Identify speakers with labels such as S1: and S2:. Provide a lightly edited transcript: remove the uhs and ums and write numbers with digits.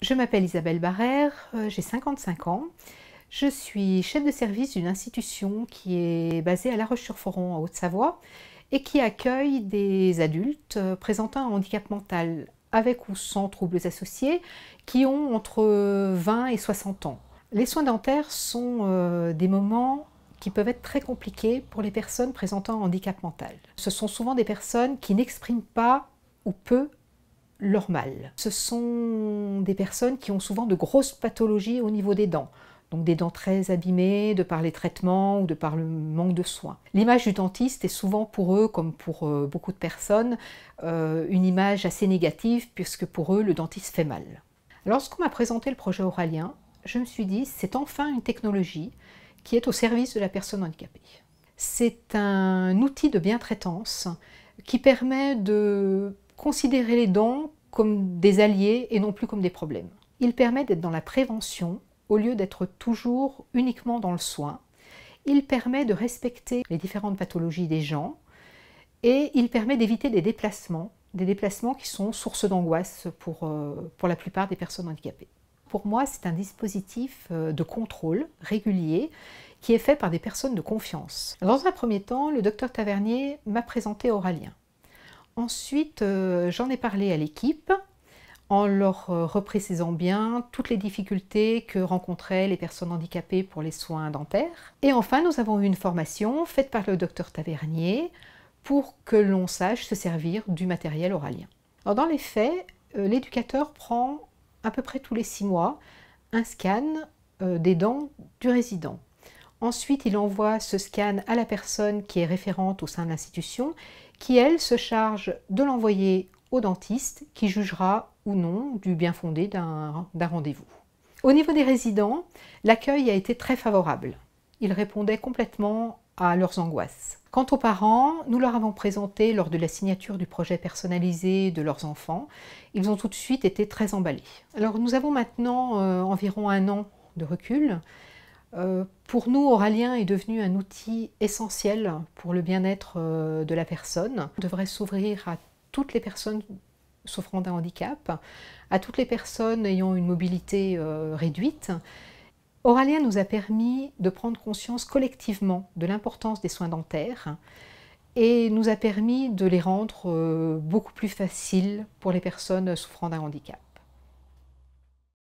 S1: Je m'appelle Isabelle Barrère, j'ai 55 ans. Je suis chef de service d'une institution qui est basée à La Roche-sur-Foron en Haute-Savoie et qui accueille des adultes présentant un handicap mental avec ou sans troubles associés qui ont entre 20 et 60 ans. Les soins dentaires sont des moments qui peuvent être très compliqués pour les personnes présentant un handicap mental. Ce sont souvent des personnes qui n'expriment pas ou peu leur mal. Ce sont des personnes qui ont souvent de grosses pathologies au niveau des dents, donc des dents très abîmées de par les traitements ou de par le manque de soins. L'image du dentiste est souvent pour eux, comme pour beaucoup de personnes, une image assez négative puisque pour eux le dentiste fait mal. Lorsqu'on m'a présenté le projet Auralien, je me suis dit c'est enfin une technologie qui est au service de la personne handicapée. C'est un outil de bientraitance qui permet de considérer les dents comme des alliés et non plus comme des problèmes. Il permet d'être dans la prévention au lieu d'être toujours uniquement dans le soin. Il permet de respecter les différentes pathologies des gens et il permet d'éviter des déplacements qui sont source d'angoisse pour la plupart des personnes handicapées. Pour moi, c'est un dispositif de contrôle régulier qui est fait par des personnes de confiance. Dans un premier temps, le docteur Tavernier m'a présenté Auralien. Ensuite, j'en ai parlé à l'équipe en leur reprécisant bien toutes les difficultés que rencontraient les personnes handicapées pour les soins dentaires. Et enfin, nous avons eu une formation faite par le docteur Tavernier pour que l'on sache se servir du matériel Auralien. Alors, dans les faits, l'éducateur prend à peu près tous les 6 mois un scan des dents du résident. Ensuite, il envoie ce scan à la personne qui est référente au sein de l'institution, qui, elle, se charge de l'envoyer au dentiste, qui jugera ou non du bien fondé d'un rendez-vous. Au niveau des résidents, l'accueil a été très favorable. Ils répondaient complètement à leurs angoisses. Quant aux parents, nous leur avons présenté lors de la signature du projet personnalisé de leurs enfants. Ils ont tout de suite été très emballés. Alors, nous avons maintenant environ 1 an de recul. Pour nous, Auralien est devenu un outil essentiel pour le bien-être de la personne. On devrait s'ouvrir à toutes les personnes souffrant d'un handicap, à toutes les personnes ayant une mobilité réduite. Auralien nous a permis de prendre conscience collectivement de l'importance des soins dentaires et nous a permis de les rendre beaucoup plus faciles pour les personnes souffrant d'un handicap.